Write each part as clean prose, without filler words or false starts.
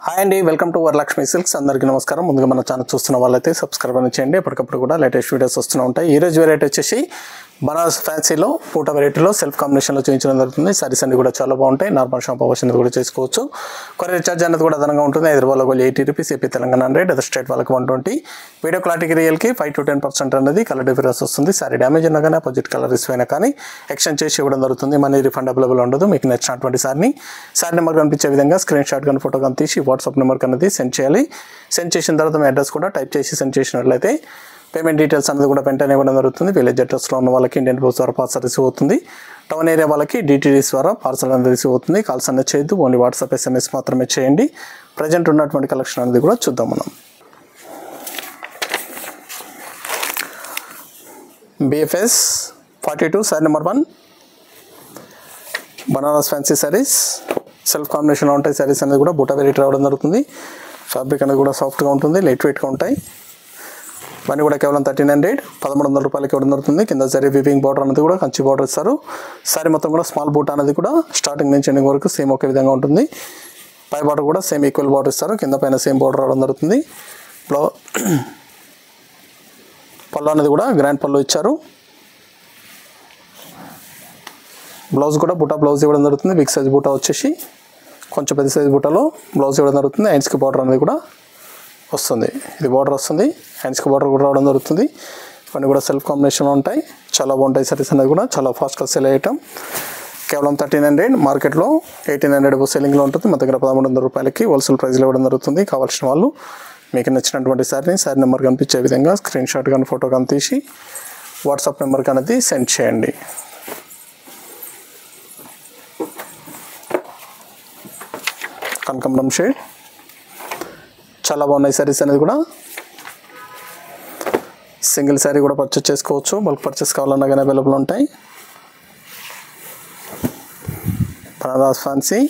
Hi అండి, welcome to Varalakshmi silks. అందరికీ నమస్కారం. ముందుగా మన ఛానల్ చూస్తున్న వాళ్ళైతే సబ్స్క్రైబ్ చేయండి. ఎప్పటికప్పుడు కూడా లేటెస్ట్ వీడియోస్ వస్తూ ఉంటాయి. ఈ రోజు వెరైటీ వచ్చేసి బనారస్ ఫ్యాన్సీలో పూట వెరైటీలో సెల్ఫ్ కాంబినేషన్లో చూపించడం జరుగుతుంది. సారీస్ అన్ని కూడా చాలా బాగుంటాయి. నార్మల్ షాంపూ వాష్ అనేది కూడా చేసుకోవచ్చు. కొరియర్ ఛార్జ్ అనేది కూడా అదనంగా ఉంటుంది. హైదరాబాద్లో 80 rupees, AP Telangana 100, other state వాళ్ళకి 120. వీడియో క్లారిటీ రియల్కి 5 to 10% అనేది కలర్ డిఫరెన్స్ వస్తుంది. సారీ డ్యామేజ్ అయినా కానీ అపోజిట్ కలర్ రిస్క్ అయినా కానీ ఎక్స్చేంజ్ చేసి ఇవ్వడం జరుగుతుంది. మనీ రిఫండ్ అవైలబుల్ ఉండదు. మీకు నచ్చినటువంటి సారీ నెంబర్ కనిపించే విధంగా స్క్రీన్ షాట్ కానీ ఫోటో కానీ తీసి వాట్సాప్ నెంబర్ అనేది సెండ్ చేయాలి. సెండ్ చేసిన తర్వాత మీ అడ్రస్ కూడా టైప్ చేసి సెండ్ చేసినట్లయితే పేమెంట్ డీటెయిల్స్ అనేది కూడా వెంటనే ఇవ్వడం జరుగుతుంది. విలేజ్ అడ్రస్లో ఉన్న వాళ్ళకి ఇండియన్ పోస్ట్ ద్వారా పార్సల్ రిసీవ్ అవుతుంది. టౌన్ ఏరియా వాళ్ళకి డిటీడీస్ ద్వారా పార్సల్ అనేది రిసీవ్ అవుతుంది. కాల్స్ అనేది చేయొద్దు, ఓన్లీ వాట్సాప్ SMS మాత్రమే చేయండి. ప్రజెంట్ ఉన్నటువంటి కలెక్షన్ అనేది కూడా చూద్దాం మనం. BFS 42 sorry number 1 Banaras fancy saris self కాంబినేషన్లో ఉంటాయి. సారీస్ అనేది కూడా బూటా వెరైటీ రావడం జరుగుతుంది. ఫ్యాబ్రిక్ అనేది కూడా సాఫ్ట్గా ఉంటుంది, లైట్ వెయిట్గా ఉంటాయి. ఇవన్నీ కూడా కేవలం 1300 1100 రూపాయలకి ఇవ్వడం జరుగుతుంది. కింద జరీ వీవింగ్ బార్డర్ అనేది కూడా కంచి బార్డర్ ఇస్తారు. సారీ మొత్తం కూడా స్మాల్ బూటా అనేది కూడా స్టార్టింగ్ నుంచి ఎండింగ్ వరకు సేమ్ ఒకే విధంగా ఉంటుంది. పై బార్డర్ కూడా సేమ్ ఈక్వల్ బార్డర్ ఇస్తారు. కింద పైన సేమ్ బార్డర్ రావడం జరుగుతుంది. పళ్ళు అనేది కూడా గ్రాండ్ పళ్ళు ఇచ్చారు. బ్లౌజ్ కూడా బూటా బ్లౌజ్ ఇవ్వడం జరుగుతుంది. బిగ్ సైజ్ బూటా వచ్చేసి కొంచెం పెద్ద సైజ్ బూటాలో బ్లౌజ్ ఇవ్వడం జరుగుతుంది. హ్యాండ్స్కి బార్డర్ అనేది కూడా వస్తుంది. ఇది బార్డర్ వస్తుంది, హ్యాండ్స్కి బార్డర్ కూడా రావడం జరుగుతుంది. ఇవన్నీ కూడా సెల్ఫ్ కాంబినేషన్లో ఉంటాయి. చాలా బాగుంటాయి. సారీస్ అనేది కూడా చాలా ఫాస్ట్గా సెల్ అయ్యటం. కేవలం 1300, మార్కెట్లో 1800 సెల్లింగ్లో ఉంటుంది. మన దగ్గర 1300 రూపాయలకి హోల్సేల్ ప్రైస్లో ఇవ్వడం జరుగుతుంది. కావాల్సిన వాళ్ళు మీకు నచ్చినటువంటి సారీ నెంబర్ కనిపించే విధంగా స్క్రీన్ షాట్ కానీ ఫోటో కానీ తీసి వాట్సాప్ నెంబర్కి అనేది సెండ్ చేయండి. కనకాంబరం షేడ్ చాలా బాగున్నాయి. సారీస్ అనేది కూడా సింగిల్ శారీ కూడా పర్చేస్ చేసుకోవచ్చు. బల్క్ పర్చేస్ కావాలన్నా కానీ అవైలబుల్ ఉంటాయి. బనారస్ ఫ్యాన్సీ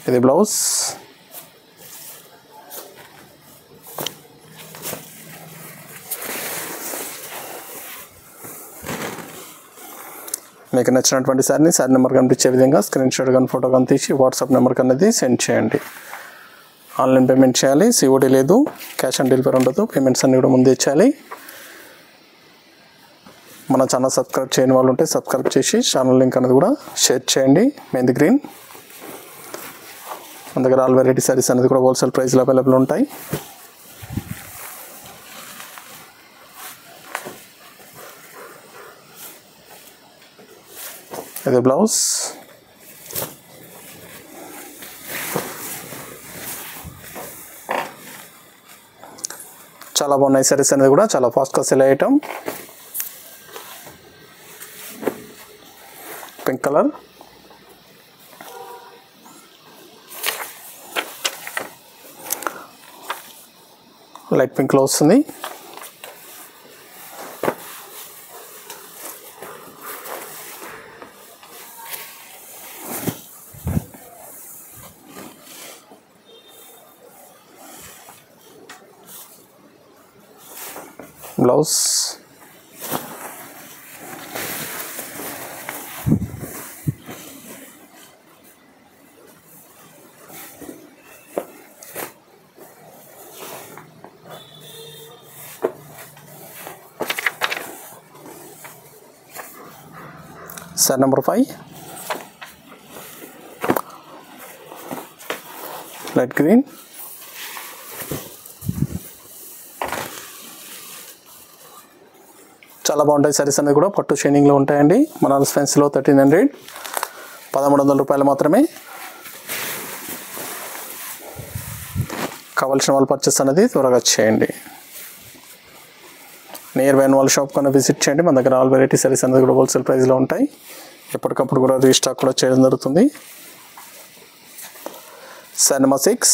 ఇది బ్లౌజ్. మీకు నచ్చినటువంటి సారీ నెంబర్ కనిపించే విధంగా స్క్రీన్ షాట్ కానీ ఫోటో కానీ తీసి వాట్సాప్ నెంబర్కి అనేది సెండ్ చేయండి. ఆన్లైన్ పేమెంట్ చేయాలి. COD లేదు, క్యాష్ ఆన్ డెలివరీ ఉండదు. పేమెంట్స్ అన్నీ కూడా ముందే ఇచ్చేయాలి. మన ఛానల్ సబ్స్క్రైబ్ చేయని వాళ్ళు ఉంటే సబ్స్క్రైబ్ చేసి ఛానల్ లింక్ అనేది కూడా షేర్ చేయండి. మెహందీ గ్రీన్ మన దగ్గర ఆల్ వెరైటీ సారీస్ అనేది కూడా హోల్సేల్ ప్రైస్లో అవైలబుల్ ఉంటాయి. ఇది బ్లౌజ్. చాలా బాగున్నాయి. సారీస్ అనేది కూడా చాలా ఫాస్ట్గా సెల్ అయ్యటం. పింక్ కలర్, లైట్ పింక్లో వస్తుంది. Blouse sorry number 5 light green. చాలా బాగుంటాయి. సారీస్ అనేది కూడా పట్టు షైనింగ్లో ఉంటాయండి. బనారస్ ఫ్యాన్సీలో 1300 1300 రూపాయలు మాత్రమే. కావాల్సిన వాళ్ళు పర్చేస్ అనేది త్వరగా చేయండి. నియర్ బై వాళ్ళ షాప్ కన్నా విజిట్ చేయండి. మన దగ్గర ఆల్ వెరైటీ సారీస్ అనేది కూడా హోల్సేల్ ప్రైస్లో ఉంటాయి. ఎప్పటికప్పుడు కూడా రీస్టాక్ కూడా చేయడం జరుగుతుంది. సారీ నెంబర్ 6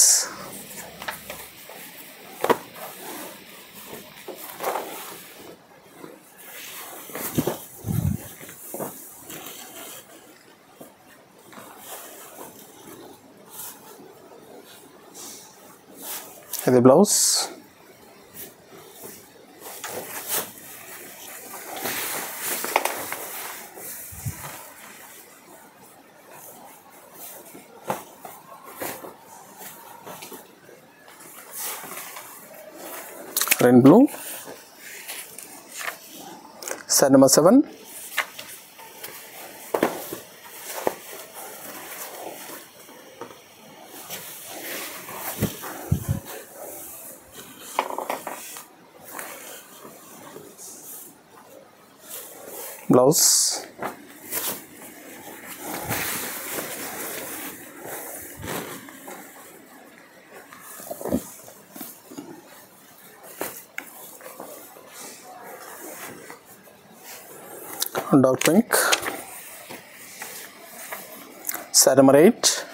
ఇది blouse. rain blue. Set number 7. Blouse. Dark pink. Set number 8.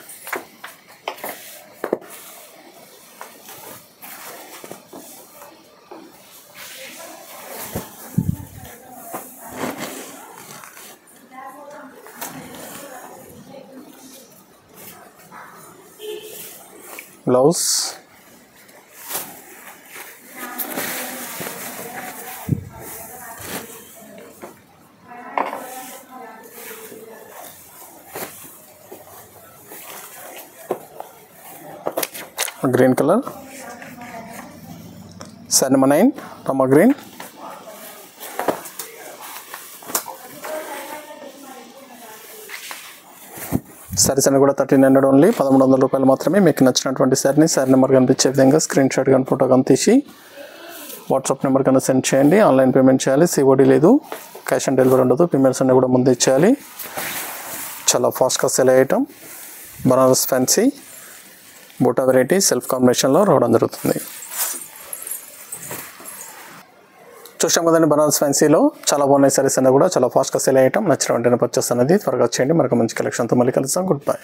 Blouse. Green color. Set number 9. Rama green. Saris అన్ని కూడా 1300 ఓన్లీ 1100 రూపాయలు మాత్రమే. మీకు నచ్చినటువంటి సారీని సారీ నెంబర్ కనిపించే విధంగా స్క్రీన్ షాట్ కానీ ఫోటో కానీ తీసి వాట్సాప్ నెంబర్ కన్నా సెండ్ చేయండి. ఆన్లైన్ పేమెంట్ చేయాలి, సిఓడి లేదు, క్యాష్ ఆన్ డెలివరీ ఉండదు. పేమెంట్స్ అన్నీ కూడా ముందే ఇచ్చేయాలి. చాలా ఫాస్ట్గా సెల్ అయ్యటం. బనారస్ ఫ్యాన్సీ బూటా వెరైటీ సెల్ఫ్ కాంబినేషన్లో రావడం జరుగుతుంది. చూసాం కదండి, బనారస్ ఫ్యాన్సీలో చాలా బాగున్నాయి సారీస్ అన్నీ కూడా చాలా ఫాస్ట్గా సెల్ అయ్యటం. నచ్చిన వెంటనే పర్చేస్ అనేది త్వరగా చేయండి. మరొక మంచి కలెక్షన్తో మళ్ళీ కలుస్తాం. Good bye.